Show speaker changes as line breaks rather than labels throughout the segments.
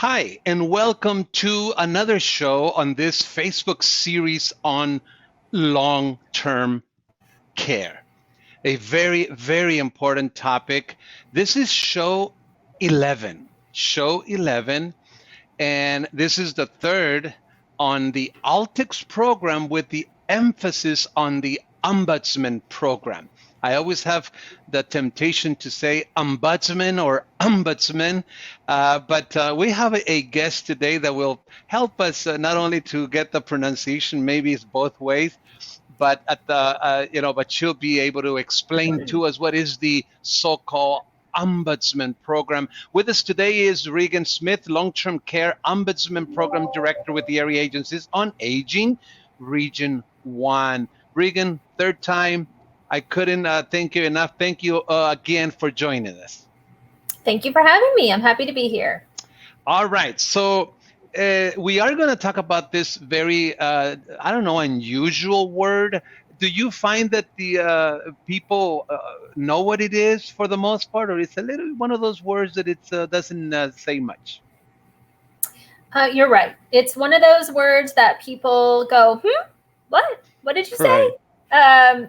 Hi, and welcome to another show on this Facebook series on long-term care. A very, very important topic. This is show 11. Show 11, and this is the third on the Altix program with the emphasis on the Ombudsman program. I always have the temptation to say ombudsman or ombudsman, but we have a guest today that will help us not only to get the pronunciation, maybe it's both ways, but but she'll be able to explain to us what is the so-called Ombudsman Program. With us today is Regan Smith, Long-Term Care Ombudsman Program Director with the Area Agencies on Aging, Region 1. Regan, third time. I couldn't thank you enough. Thank you again for joining us.
Thank you for having me. I'm happy to be here.
All right. So we are going to talk about this very, unusual word. Do you find that the people know what it is for the most part, or it's a little one of those words that it doesn't say much?
You're right. It's one of those words that people go, what? What did you say?
Right.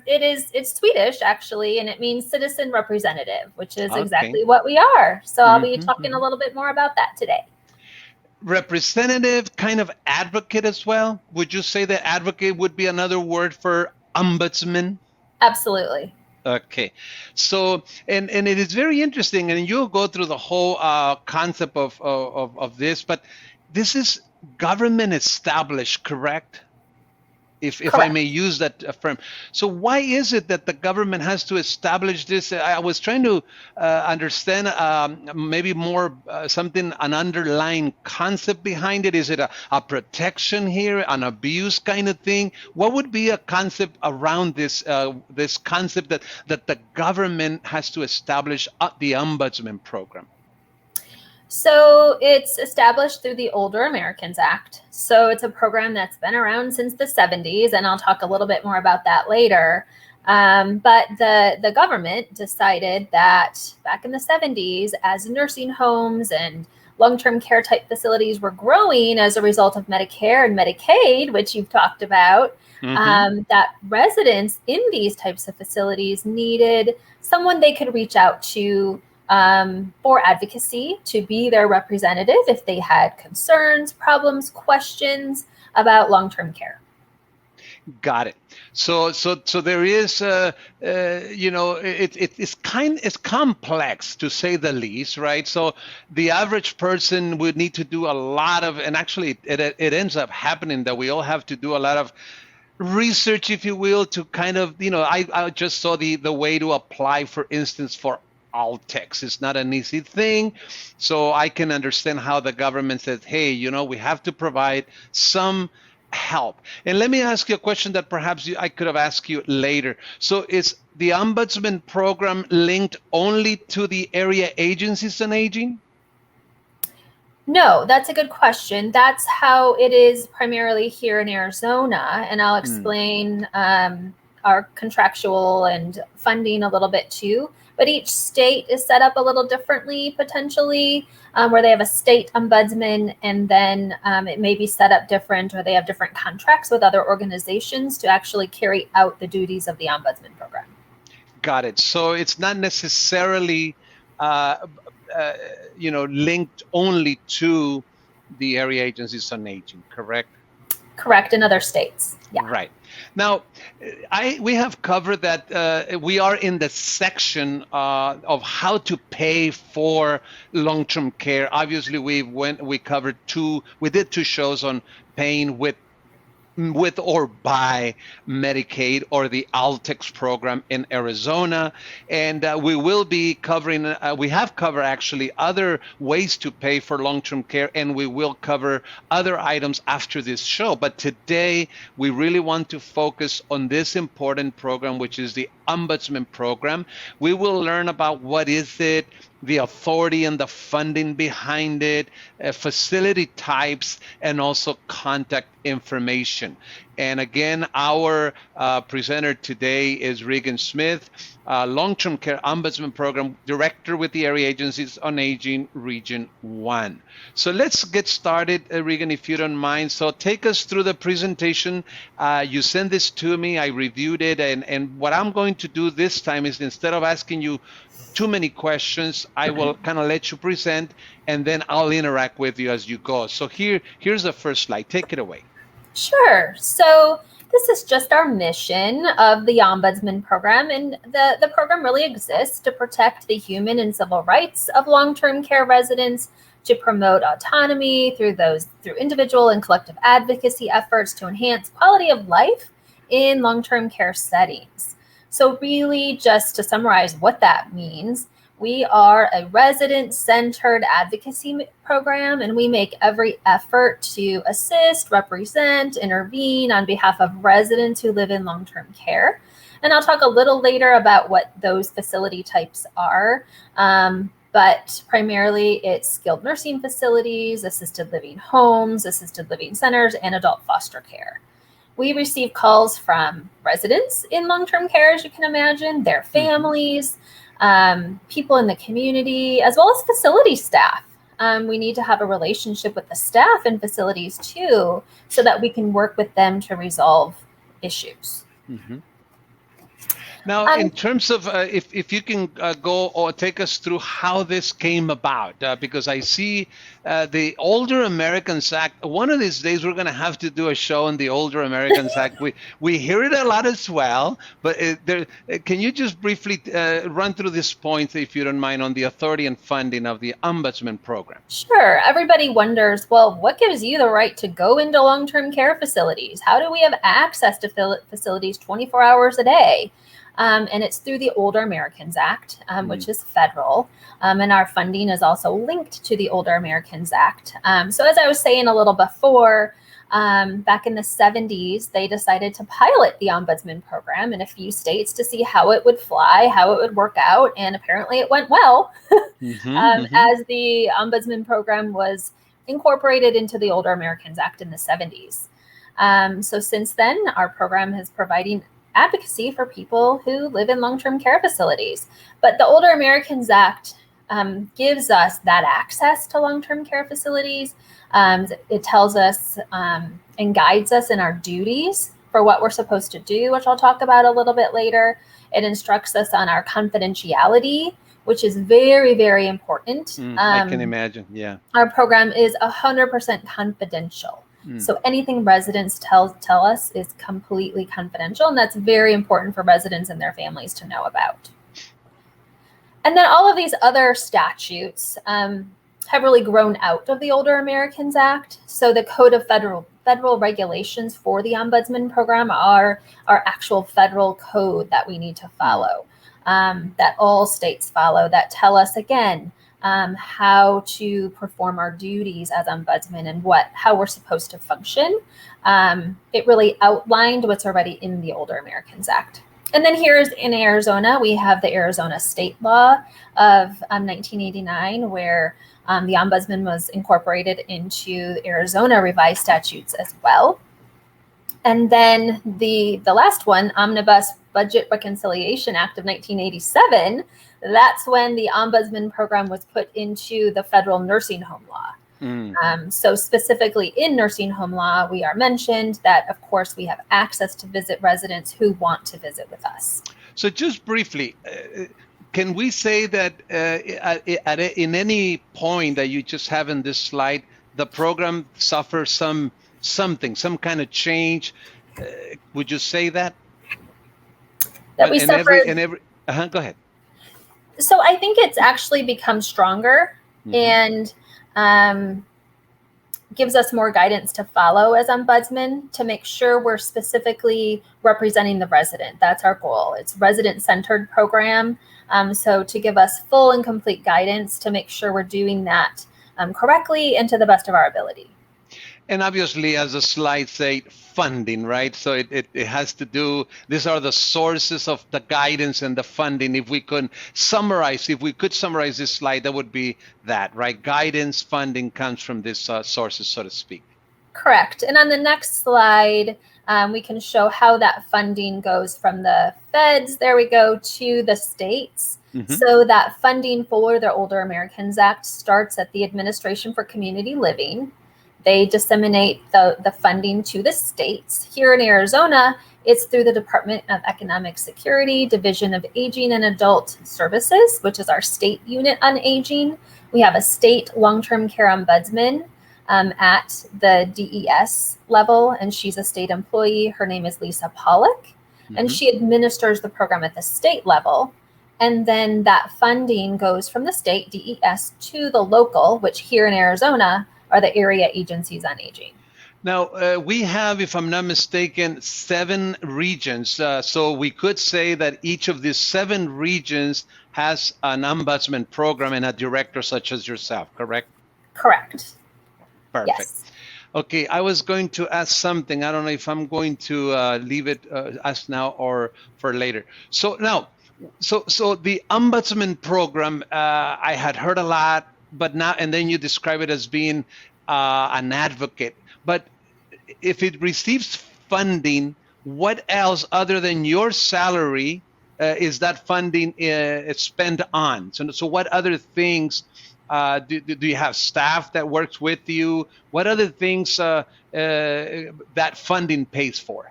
It's Swedish, actually, and it means citizen representative, which is
Okay.
exactly what we are. So I'll be talking a little bit more about that today.
Representative, kind of advocate as well. Would you say that advocate would be another word for ombudsman?
Absolutely.
Okay, so and it is very interesting, and you'll go through the whole concept of this, but this is government established, correct? If I may use that term. So why is it that the government has to establish this? I was trying to understand maybe more an underlying concept behind it. Is it a protection here, an abuse kind of thing? What would be a concept around this this concept that the government has to establish the Ombudsman Program?
So it's established through the Older Americans Act. So it's a program that's been around since the 70s, and I'll talk a little bit more about that later. But the government decided that back in the 70s, as nursing homes and long-term care type facilities were growing as a result of Medicare and Medicaid, which you've talked about, that residents in these types of facilities needed someone they could reach out to for advocacy, to be their representative if they had concerns, problems, questions about long-term care.
Got it. So there is, it's complex to say the least, right? So the average person would need to do a lot of, and actually it ends up happening that we all have to do a lot of research, if you will, to kind of, I just saw the way to apply, for instance, for Altix. It's not an easy thing. So I can understand how the government says, hey, we have to provide some help. And let me ask you a question that perhaps I could have asked you later. So is the Ombudsman Program linked only to the area agencies on aging?
No, that's a good question. That's how it is primarily here in Arizona. And I'll explain our contractual and funding a little bit too. But each state is set up a little differently, potentially, where they have a state ombudsman, and then it may be set up different, or they have different contracts with other organizations to actually carry out the duties of the Ombudsman Program.
Got it. So it's not necessarily, linked only to the area agencies on aging, correct?
Correct, in other states. Yeah.
Right. Now, we have covered that we are in the section of how to pay for long-term care. Obviously, we did two shows on paying with or by Medicaid or the Altix program in Arizona. And we will be covering, we have covered actually other ways to pay for long-term care, and we will cover other items after this show. But today, we really want to focus on this important program, which is the Ombudsman Program. We will learn about what is it, the authority and the funding behind it, facility types, and also contact information. mission. And again, our presenter today is Regan Smith, Long-Term Care Ombudsman Program Director with the Area Agencies on Aging, Region 1. So let's get started, Regan, if you don't mind. So take us through the presentation. You sent this to me, I reviewed it, and what I'm going to do this time is, instead of asking you too many questions, I will kind of let you present, and then I'll interact with you as you go. So here's the first slide. Take it away.
Sure. So this is just our mission of the Ombudsman Program, and the program really exists to protect the human and civil rights of long-term care residents, to promote autonomy through individual and collective advocacy efforts to enhance quality of life in long-term care settings. So really, just to summarize what that means, we are a resident-centered advocacy program, and we make every effort to assist, represent, intervene on behalf of residents who live in long-term care. And I'll talk a little later about what those facility types are. But primarily it's skilled nursing facilities, assisted living homes, assisted living centers, and adult foster care. We receive calls from residents in long-term care, as you can imagine, their families, people in the community, as well as facility staff. We need to have a relationship with the staff in facilities too, so that we can work with them to resolve issues.
Mm-hmm. Now, in terms of, if you can go or take us through how this came about, because I see the Older Americans Act. One of these days, we're going to have to do a show on the Older Americans Act. We hear it a lot as well, but can you just briefly run through this point, if you don't mind, on the authority and funding of the Ombudsman Program?
Sure. Everybody wonders, well, what gives you the right to go into long-term care facilities? How do we have access to facilities 24 hours a day? And it's through the Older Americans Act, which is federal, and our funding is also linked to the Older Americans Act. So as I was saying a little before, back in the 70s, they decided to pilot the Ombudsman Program in a few states to see how it would fly, how it would work out, and apparently it went well, as the Ombudsman Program was incorporated into the Older Americans Act in the 70s. So since then, our program is providing advocacy for people who live in long-term care facilities. But the Older Americans Act gives us that access to long-term care facilities. It tells us and guides us in our duties for what we're supposed to do, which I'll talk about a little bit later. It instructs us on our confidentiality, which is very, very important.
I can imagine, yeah.
Our program is 100% confidential. So anything residents tell us is completely confidential, and that's very important for residents and their families to know about. And then all of these other statutes have really grown out of the Older Americans Act. So the Code of Federal Regulations for the Ombudsman Program are our actual federal code that we need to follow, that all states follow, that tell us, again, how to perform our duties as ombudsman and how we're supposed to function. It really outlined what's already in the Older Americans Act. And then here's in Arizona, we have the Arizona state law of 1989, where the ombudsman was incorporated into the Arizona revised statutes as well. And then the last one, Omnibus Budget Reconciliation Act of 1987, that's when the Ombudsman Program was put into the federal nursing home law. So specifically in nursing home law, we are mentioned that, of course, we have access to visit residents who want to visit with us.
So just briefly, can we say that in any point that you just have in this slide, the program suffers some kind of change? Would you say that?
That we suffered.
Go ahead.
So I think it's actually become stronger and gives us more guidance to follow as ombudsman to make sure we're specifically representing the resident. That's our goal. It's resident-centered program. So to give us full and complete guidance to make sure we're doing that correctly and to the best of our ability.
And obviously, as the slides say, funding, right? So it has to do, these are the sources of the guidance and the funding. If we could summarize this slide, that would be that, right? Guidance, funding comes from these sources, so to speak.
Correct. And on the next slide, we can show how that funding goes from the feds, there we go, to the states.
Mm-hmm.
So that funding for the Older Americans Act starts at the Administration for Community Living. They disseminate the funding to the states. Here in Arizona, it's through the Department of Economic Security, Division of Aging and Adult Services, which is our state unit on aging. We have a state long-term care ombudsman at the DES level, and she's a state employee. Her name is Lisa Pollock, and she administers the program at the state level. And then that funding goes from the state DES to the local, which here in Arizona are the area agencies on aging.
Now, we have, if I'm not mistaken, 7 regions. So we could say that each of these 7 regions has an ombudsman program and a director such as yourself, correct?
Correct.
Perfect.
Yes.
Okay, I was going to ask something. I don't know if I'm going to leave it ask now or for later. So now, so the ombudsman program, I had heard a lot, but now, and then you describe it as being an advocate. But if it receives funding, what else other than your salary is that funding spent on? So what other things do you have staff that works with you? What other things that funding pays for?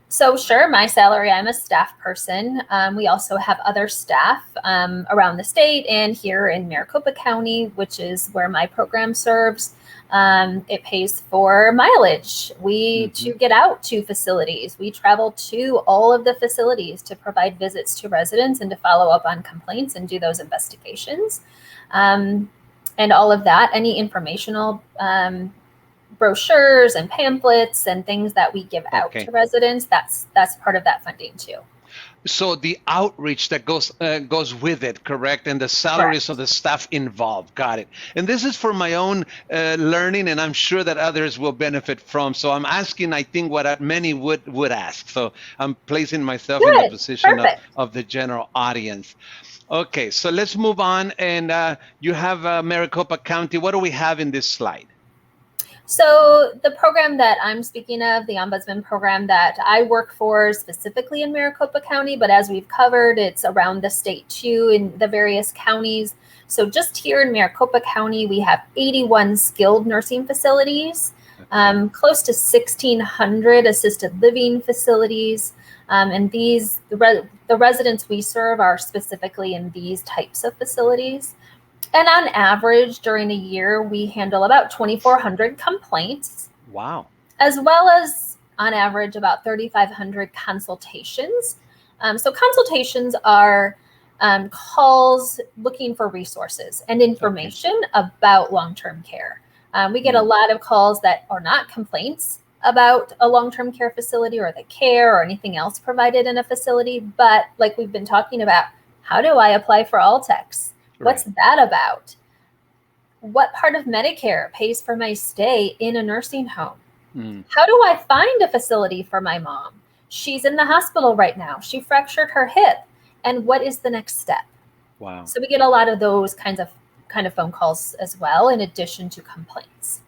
So sure, my salary, I'm a staff person. We also have other staff around the state and here in Maricopa County, which is where my program serves. It pays for mileage. We to get out to facilities. We travel to all of the facilities to provide visits to residents and to follow up on complaints and do those investigations. And all of that, any informational brochures and pamphlets and things that we give out to residents, that's part of that funding too.
So the outreach that goes with it, correct? And the salaries of the staff involved. Got it. And this is for my own learning, and I'm sure that others will benefit from. So I'm asking, I think, what many would ask. So I'm placing myself in the position of the general audience. Okay, so let's move on. And you have Maricopa County. What do we have in this slide?
So the program that I'm speaking of, the Ombudsman Program that I work for specifically in Maricopa County, but as we've covered, it's around the state too in the various counties. So just here in Maricopa County, we have 81 skilled nursing facilities, close to 1,600 assisted living facilities. And the residents we serve are specifically in these types of facilities. And on average, during a year, we handle about 2,400 complaints.
Wow.
As well as, on average, about 3,500 consultations. So consultations are calls looking for resources and information about long-term care. We get a lot of calls that are not complaints about a long-term care facility or the care or anything else provided in a facility, but like we've been talking about, how do I apply for All-Tex? What's that about? What part of Medicare pays for my stay in a nursing home? How do I find a facility for my mom? She's in the hospital right now. She fractured her hip. And what is the next step?
Wow.
So we get a lot of those kind of phone calls as well, in addition to complaints.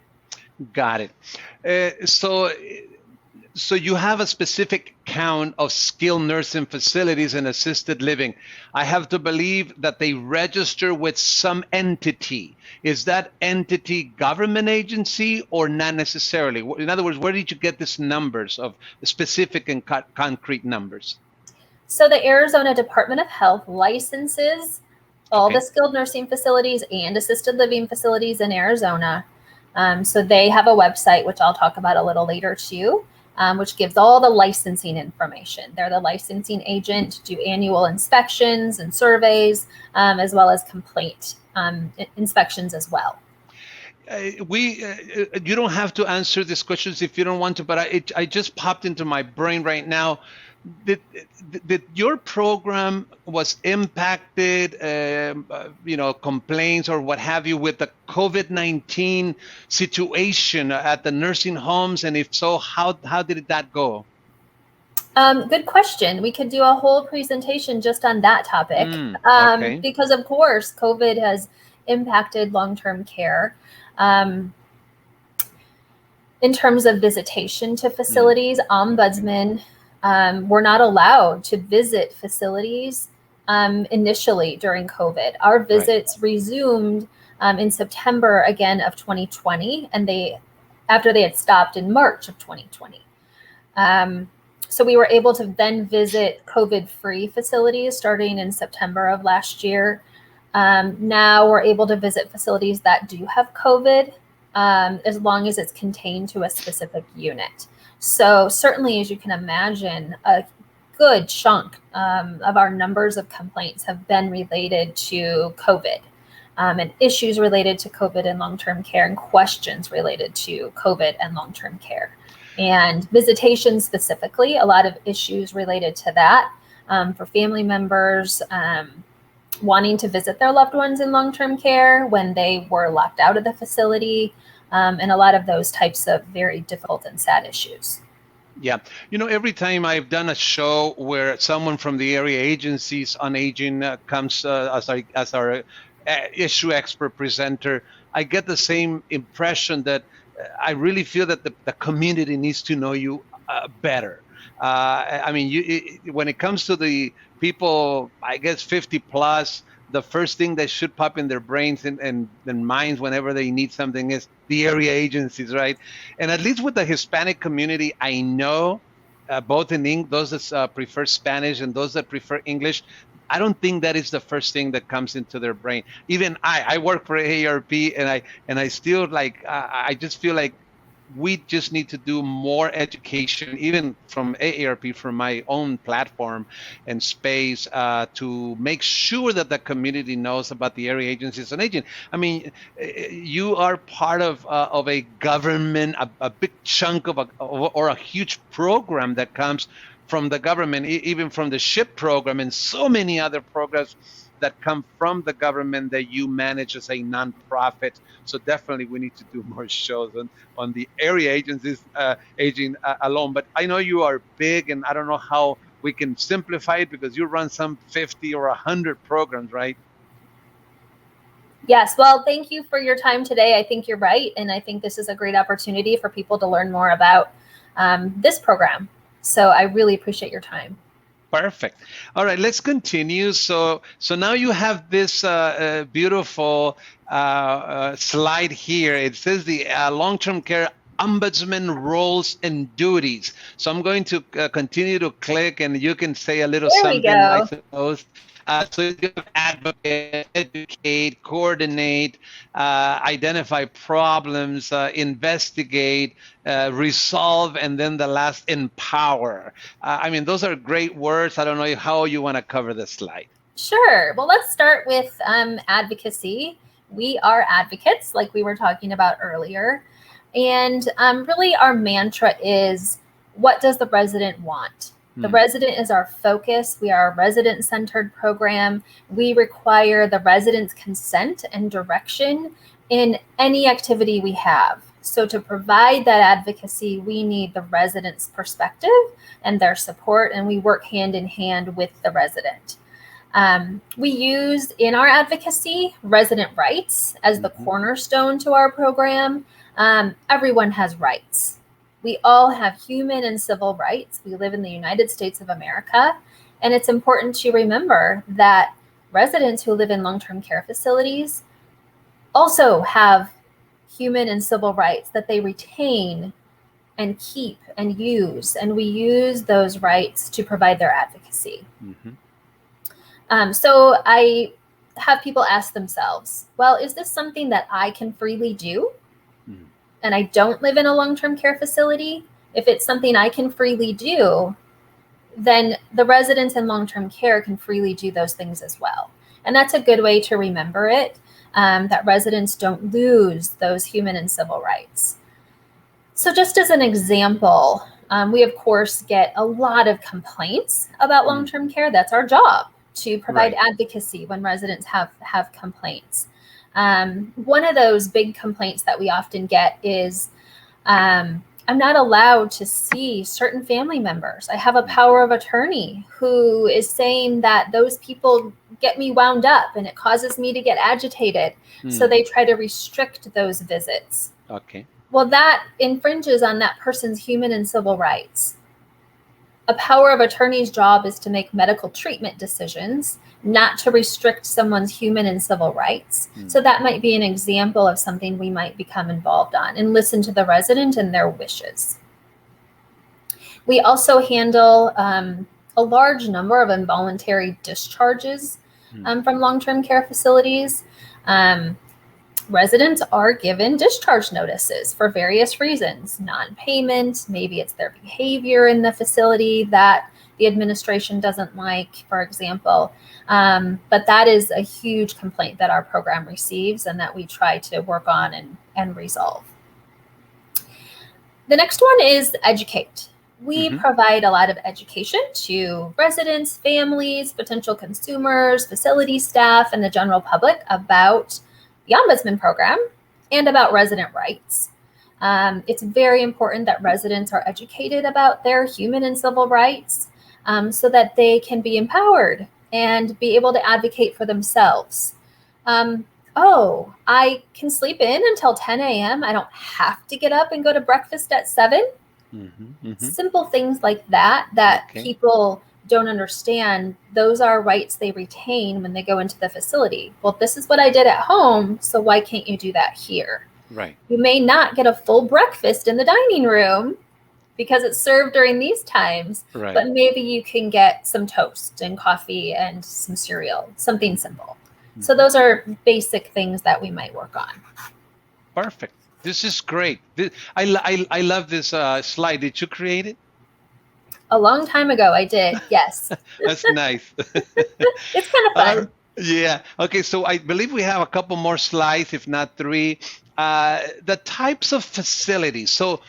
Got it. So you have a specific count of skilled nursing facilities and assisted living. I have to believe that they register with some entity. Is that entity government agency or not necessarily? In other words, where did you get these numbers of specific and concrete numbers?
So the Arizona Department of Health licenses all the skilled nursing facilities and assisted living facilities in Arizona. So they have a website, which I'll talk about a little later too, which gives all the licensing information. They're the licensing agent, do annual inspections and surveys, as well as complaint inspections as well.
You don't have to answer these questions if you don't want to, but I just popped into my brain right now. Did your program was impacted, complaints or what have you with the COVID-19 situation at the nursing homes? And if so, how did that go?
Good question. We could do a whole presentation just on that topic because, of course, COVID has impacted long-term care. In terms of visitation to facilities, ombudsmen were not allowed to visit facilities initially during COVID. Our visits resumed in September again of 2020, and after they had stopped in March of 2020. So we were able to then visit COVID-free facilities starting in September of last year. Now we're able to visit facilities that do have COVID, as long as it's contained to a specific unit. So certainly, as you can imagine, a good chunk of our numbers of complaints have been related to COVID, and issues related to COVID and long-term care, and questions related to COVID and long-term care. And visitation specifically, a lot of issues related to that for family members wanting to visit their loved ones in long-term care when they were locked out of the facility, and a lot of those types of very difficult and sad issues.
Yeah. Every time I've done a show where someone from the area agencies on aging comes as our issue expert presenter, I get the same impression that I really feel that the community needs to know you better. I mean, when it comes to the people, I guess 50 plus, the first thing that should pop in their brains and minds whenever they need something is the area agencies, right? And at least with the Hispanic community, I know both in those that prefer Spanish and those that prefer English, I don't think that is the first thing that comes into their brain. Even I work for AARP, and I still I just feel like we just need to do more education, even from AARP, from my own platform and space, to make sure that the community knows about the area agencies on aging. I mean, you are part of a government, a big chunk of or a huge program that comes from the government, even from the SHIP program and so many other programs that come from the government that you manage as a nonprofit. So definitely we need to do more shows on the area agencies aging alone. But I know you are big, and I don't know how we can simplify it, because you run some 50 or 100 programs, right?
Yes. Well, thank you for your time today. I think you're right. And I think this is a great opportunity for people to learn more about this program. So I really appreciate your time.
Perfect. All right, let's continue. So now you have this beautiful slide here. It says the long-term care ombudsman roles and duties. So I'm going to continue to click, and you can say a little something, I suppose. So you have advocate, educate, coordinate, identify problems, investigate, resolve, and then the last, empower. I mean, those are great words. I don't know how you want to cover this slide.
Sure. Well, let's start with advocacy. We are advocates, like we were talking about earlier. And really our mantra is, what does the resident want? The resident is our focus. We are a resident-centered program. We require the resident's consent and direction in any activity we have. So to provide that advocacy, we need the resident's perspective and their support, and we work hand in hand with the resident. We use in our advocacy resident rights as the cornerstone to our program. Everyone has rights. We all have human and civil rights. We live in the United States of America, and it's important to remember that residents who live in long-term care facilities also have human and civil rights that they retain and keep and use, and we use those rights to provide their advocacy. So I have people ask themselves, well, is this something that I can freely do? And I don't live in a long-term care facility? If it's something I can freely do, then the residents in long-term care can freely do those things as well. And that's a good way to remember it, that residents don't lose those human and civil rights. So just as an example, we of course get a lot of complaints about long-term care. That's our job, to provide advocacy when residents have complaints. One of those big complaints that we often get is, I'm not allowed to see certain family members. I have a power of attorney who is saying that those people get me wound up and it causes me to get agitated. So they try to restrict those visits.
Okay.
Well, that infringes on that person's human and civil rights. A power of attorney's job is to make medical treatment decisions, not to restrict someone's human and civil rights. So that might be an example of something we might become involved on, and listen to the resident and their wishes. We also handle a large number of involuntary discharges from long-term care facilities. Residents are given discharge notices for various reasons, non-payment, maybe it's their behavior in the facility that the administration doesn't like, for example. But that is a huge complaint that our program receives and that we try to work on and resolve. The next one is educate. We provide a lot of education to residents, families, potential consumers, facility staff, and the general public about the Ombudsman Program and about resident rights. It's very important that residents are educated about their human and civil rights so that they can be empowered and be able to advocate for themselves. Oh, I can sleep in until 10 a.m. I don't have to get up and go to breakfast at 7. Simple things like that people don't understand. Those are rights they retain when they go into the facility. Well, this is what I did at home, so why can't you do that here?
Right.
You may not get a full breakfast in the dining room because it's served during these times, but maybe you can get some toast and coffee and some cereal, something simple. So those are basic things that we might work on.
Perfect. This is great. I love this slide. Did you create it?
A long time ago, I did. Yes.
That's nice.
It's kind of fun.
Yeah. Okay. So I believe we have a couple more slides, if not 3. The types of facilities. So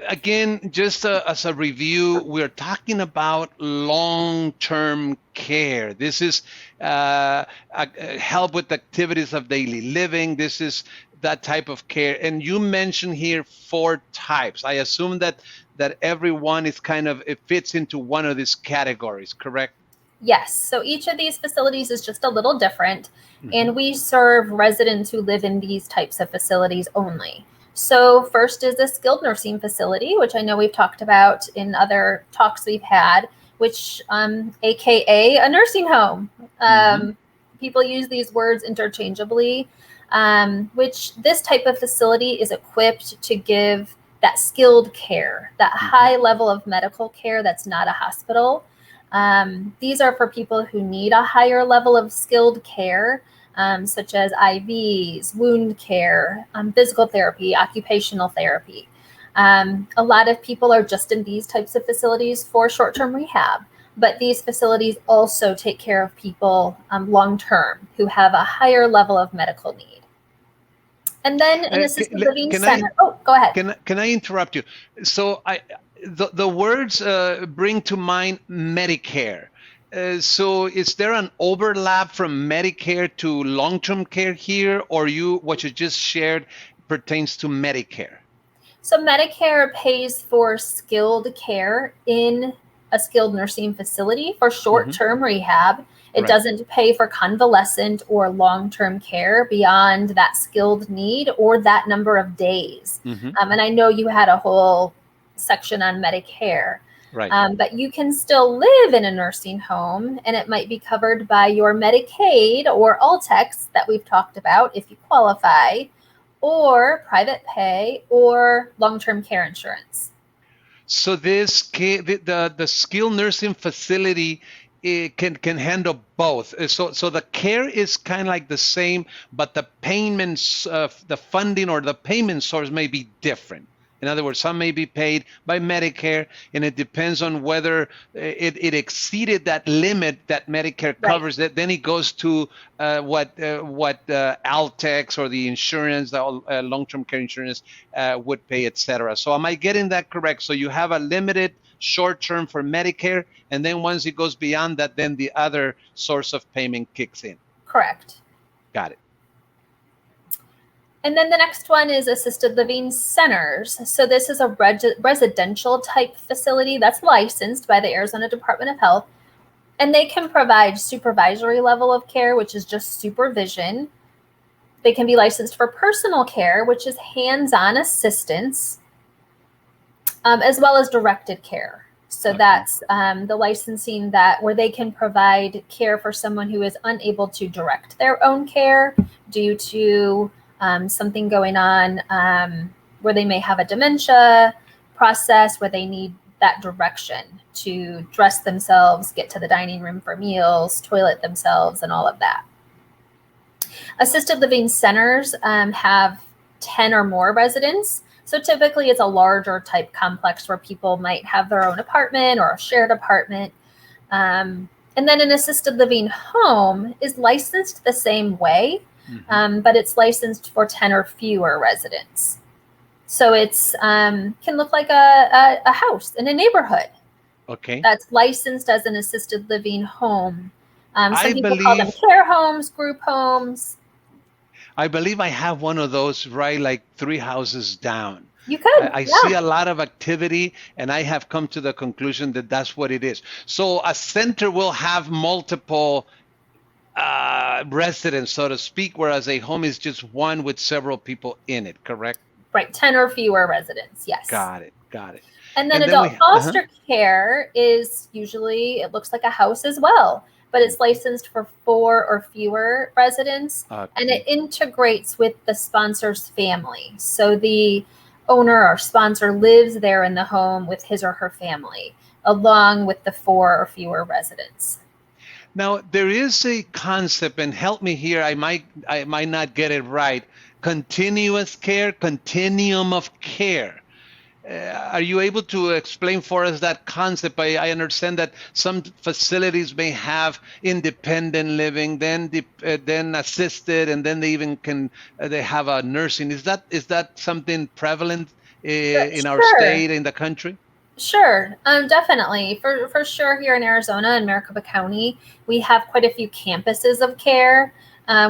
again, just as a review, we're talking about long-term care. This is help with activities of daily living. This is that type of care. And you mentioned here 4 types. I assume that everyone is it fits into one of these categories, correct?
Yes. So each of these facilities is just a little different, and we serve residents who live in these types of facilities only. So first is a skilled nursing facility, which I know we've talked about in other talks we've had, which AKA a nursing home. People use these words interchangeably, which this type of facility is equipped to give that skilled care, that high level of medical care that's not a hospital. These are for people who need a higher level of skilled care, such as IVs, wound care, physical therapy, occupational therapy. A lot of people are just in these types of facilities for short-term rehab, but these facilities also take care of people long-term who have a higher level of medical need. And then an assisted living center. Go ahead.
Can I interrupt you? So the words bring to mind Medicare. So is there an overlap from Medicare to long-term care here, or what you just shared pertains to Medicare?
So Medicare pays for skilled care in a skilled nursing facility for short-term rehab. It doesn't pay for convalescent or long-term care beyond that skilled need or that number of days. And I know you had a whole section on Medicare. But you can still live in a nursing home, and it might be covered by your Medicaid or Altex that we've talked about if you qualify, or private pay or long-term care insurance.
So the skilled nursing facility can handle both. So the care is kind of like the same, but the payments, the funding or the payment source may be different. In other words, some may be paid by Medicare, and it depends on whether it exceeded that limit that Medicare covers. That then it goes to what Altex or the insurance, the long-term care insurance would pay, etc. So am I getting that correct? So you have a limited short-term for Medicare, and then once it goes beyond that, then the other source of payment kicks in.
Correct.
Got it.
And then the next one is assisted living centers. So this is a residential type facility that's licensed by the Arizona Department of Health. And they can provide supervisory level of care, which is just supervision, They can be licensed for personal care, which is hands-on assistance, as well as directed care. So that's the licensing where they can provide care for someone who is unable to direct their own care due to something going on where they may have a dementia process where they need that direction to dress themselves, get to the dining room for meals, toilet themselves, and all of that. Assisted living centers have 10 or more residents. So typically it's a larger type complex where people might have their own apartment or a shared apartment. And then an assisted living home is licensed the same way, but it's licensed for 10 or fewer residents. So it's can look like a house in a neighborhood.
Okay.
That's licensed as an assisted living home. Some people
believe,
call them care homes, group homes.
I believe I have one of those right like 3 houses down.
You could.
I see a lot of activity, and I have come to the conclusion that that's what it is. So a center will have multiple residents, so to speak, whereas a home is just one with several people in it, correct?
Right, 10 or fewer residents, yes.
Got it.
And then adult foster care is usually, it looks like a house as well, but it's licensed for 4 or fewer residents, and it integrates with the sponsor's family. So the owner or sponsor lives there in the home with his or her family, along with the 4 or fewer residents.
Now, there is a concept, and help me here, I might not get it right. Continuous care, continuum of care. Are you able to explain for us that concept? I understand that some facilities may have independent living, then assisted, and then they even they have a nursing. Is that something prevalent in our state, in the country?
Sure, definitely. For sure, here in Arizona and Maricopa County, we have quite a few campuses of care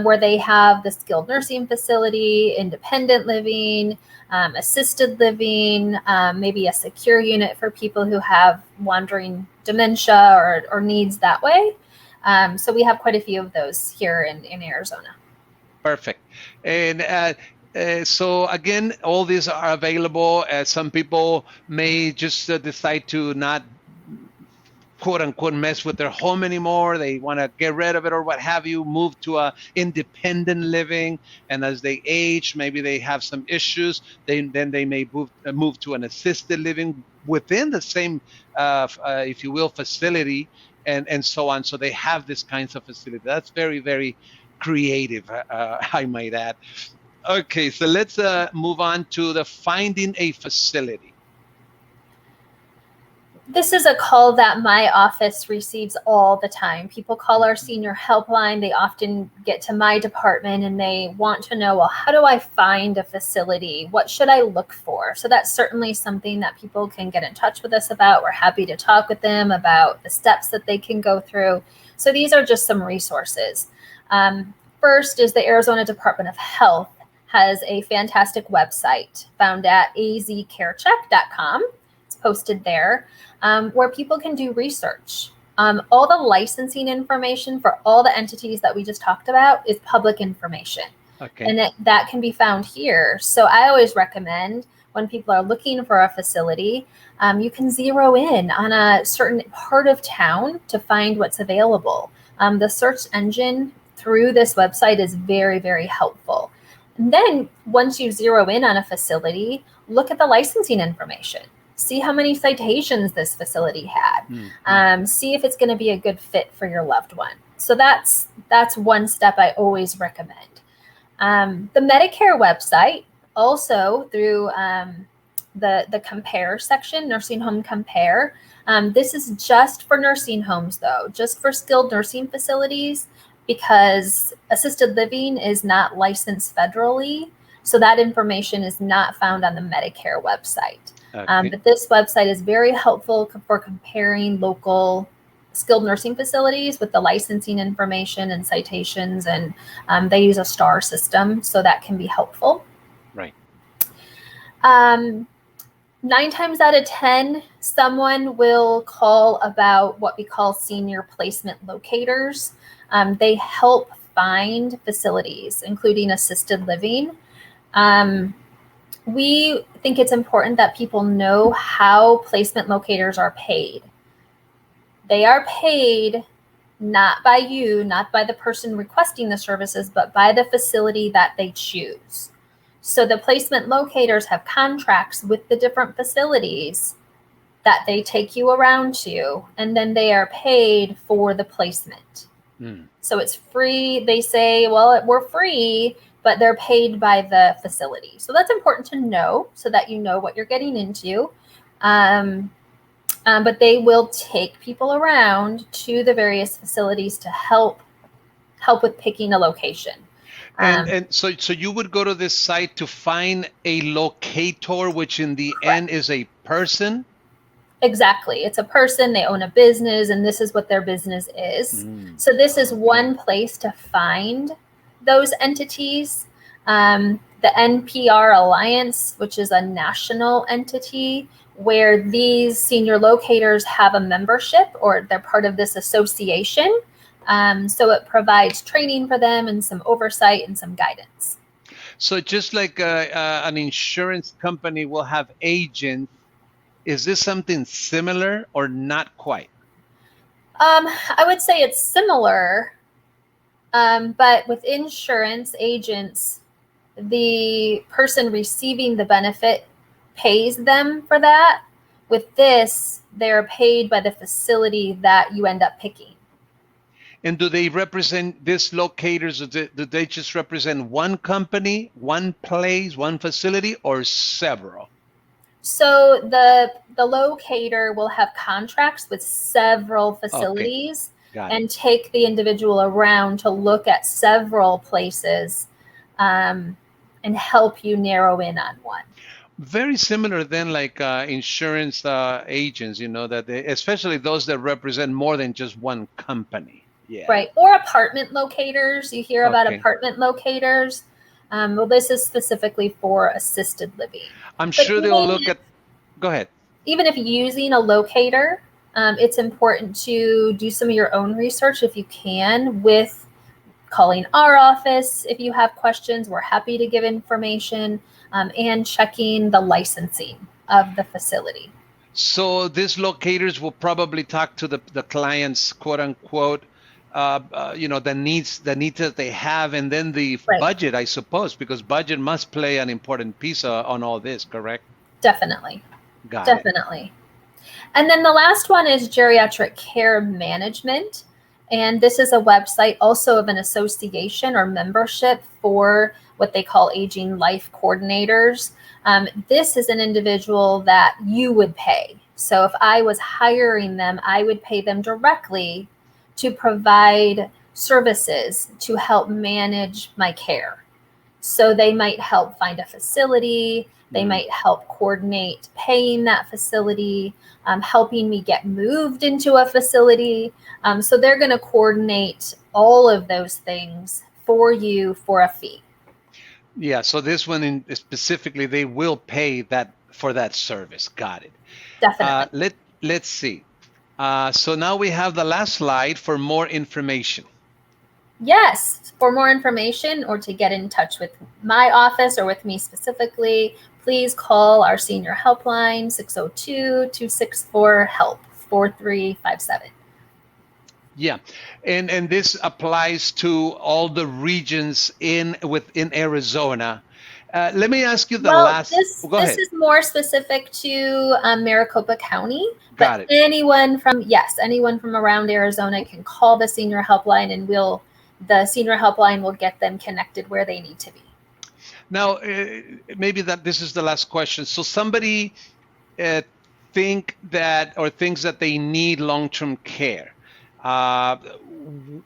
where they have the skilled nursing facility, independent living, assisted living, maybe a secure unit for people who have wandering dementia or needs that way. So we have quite a few of those here in Arizona.
Perfect. And so again, all these are available. Some people may just decide to not quote unquote mess with their home anymore. They want to get rid of it or what have you, move to a independent living. And as they age, maybe they have some issues. Then they may move to an assisted living within the same, if you will, facility, and so on. So they have this kinds of facility. That's very, very creative, I might add. Okay, so let's move on to the finding a facility.
This is a call that my office receives all the time. People call our senior helpline. They often get to my department and they want to know, well, how do I find a facility? What should I look for? So that's certainly something that people can get in touch with us about. We're happy to talk with them about the steps that they can go through. So these are just some resources. First is the Arizona Department of Health has a fantastic website found at azcarecheck.com. It's posted there. Where people can do research. All the licensing information for all the entities that we just talked about is public information. Okay. And that can be found here. So I always recommend when people are looking for a facility, you can zero in on a certain part of town to find what's available. The search engine through this website is very, very helpful. And then once you zero in on a facility, look at the licensing information. See how many citations this facility had. See if it's going to be a good fit for your loved one. So that's one step I always recommend. The Medicare website, also through the Compare section, Nursing Home Compare. This is just for nursing homes, though, just for skilled nursing facilities, because assisted living is not licensed federally. So that information is not found on the Medicare website. Okay. But this website is very helpful for comparing local skilled nursing facilities with the licensing information and citations, and they use a star system, so that can be helpful.
Right.
9 times out of 10, someone will call about what we call senior placement locators. They help find facilities, including assisted living. We think it's important that people know how placement locators are paid. They are paid not by you, not by the person requesting the services, but by the facility that they choose. So the placement locators have contracts with the different facilities that they take you around to, and then they are paid for the placement. So it's free. They say, well, we're free, but they're paid by the facility. So that's important to know so that you know what you're getting into. But they will take people around to the various facilities to help with picking a location.
And so you would go to this site to find a locator, which in the end is a person?
Exactly. It's a person, they own a business, and this is what their business is. So this is one place to find those entities. The NPR Alliance, which is a national entity where these senior locators have a membership, or they're part of this association. So it provides training for them and some oversight and some guidance.
So just like an insurance company will have agents, is this something similar or not quite?
I would say it's similar, but with insurance agents, the person receiving the benefit pays them for that. With this, they're paid by the facility that you end up picking.
And do they represent these locators? Do they just represent one company, one place, one facility, or several?
So the locator will have contracts with several facilities and take the individual around to look at several places and help you narrow in on one.
Very similar then, like insurance agents, that especially those that represent more than just one company. Yeah.
Right. Or apartment locators. You hear about apartment locators. Well, this is specifically for assisted living.
I'm sure they'll look at, go ahead.
Even if using a locator, it's important to do some of your own research if you can, with calling our office if you have questions. We're happy to give information, and checking the licensing of the facility.
So these locators will probably talk to the clients, quote unquote, the needs that they have, and then the budget, I suppose, because budget must play an important piece on all this, correct?
Definitely.
Definitely.
And then the last one is geriatric care management. And this is a website also of an association or membership for what they call aging life coordinators. This is an individual that you would pay. So if I was hiring them, I would pay them directly to provide services to help manage my care. So they might help find a facility. They might help coordinate paying that facility, helping me get moved into a facility. So they're going to coordinate all of those things for you for a fee.
Yeah. So this one specifically, they will pay that for that service. Got it.
Definitely.
Let's see. So now we have the last slide for more information.
Yes. For more information or to get in touch with my office or with me specifically, please call our senior helpline, 602-264-HELP, 4357.
Yeah. And this applies to all the regions within Arizona. Let me ask you last. Go ahead.
This is more specific to Maricopa County.
Got it.
Anyone from around Arizona can call the senior helpline, and the senior helpline will get them connected where they need to be.
Now, maybe this is the last question. So somebody thinks that they need long-term care.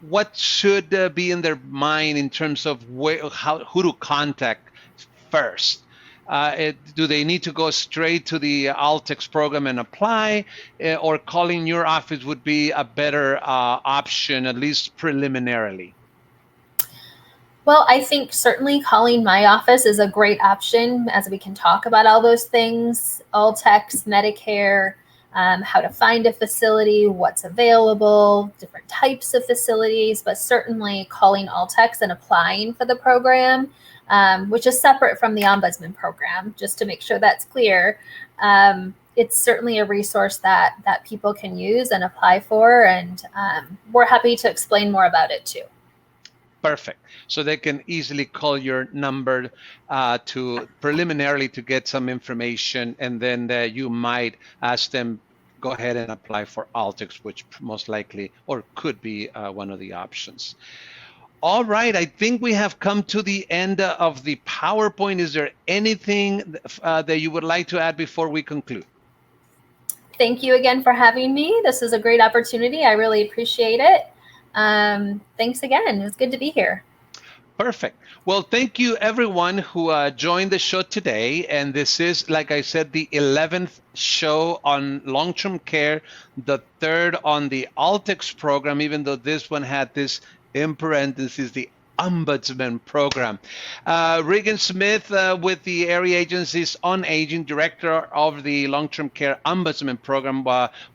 What should be in their mind in terms of who to contact first? Do they need to go straight to the Altex program and apply, or calling your office would be a better option, at least preliminarily?
Well, I think certainly calling my office is a great option, as we can talk about all those things, Altex, Medicare, how to find a facility, what's available, different types of facilities, but certainly calling Altex and applying for the program, which is separate from the Ombudsman Program, just to make sure that's clear. It's certainly a resource that people can use and apply for, and we're happy to explain more about it too.
Perfect. So they can easily call your number to preliminarily to get some information, and then you might ask them, go ahead and apply for Altex, which most likely or could be one of the options. All right, I think we have come to the end of the PowerPoint. Is there anything that you would like to add before we conclude?
Thank you again for having me. This is a great opportunity. I really appreciate it. Thanks again. It was good to be here.
Perfect. Well, thank you everyone who joined the show today. And this is, like I said, the 11th show on long-term care, the 3rd on the Altex program, even though this one had this in parentheses, the Ombudsman Program. Regan Smith with the Area Agencies on Aging, Director of the Long-Term Care Ombudsman Program,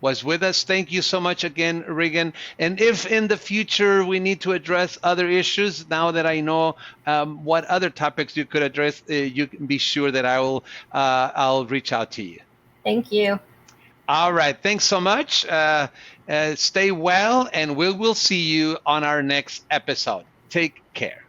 was with us. Thank you so much again, Regan. And if in the future we need to address other issues, now that I know what other topics you could address, you can be sure that I'll reach out to you.
Thank you.
All right. Thanks so much. Stay well, and we will see you on our next episode. Take care.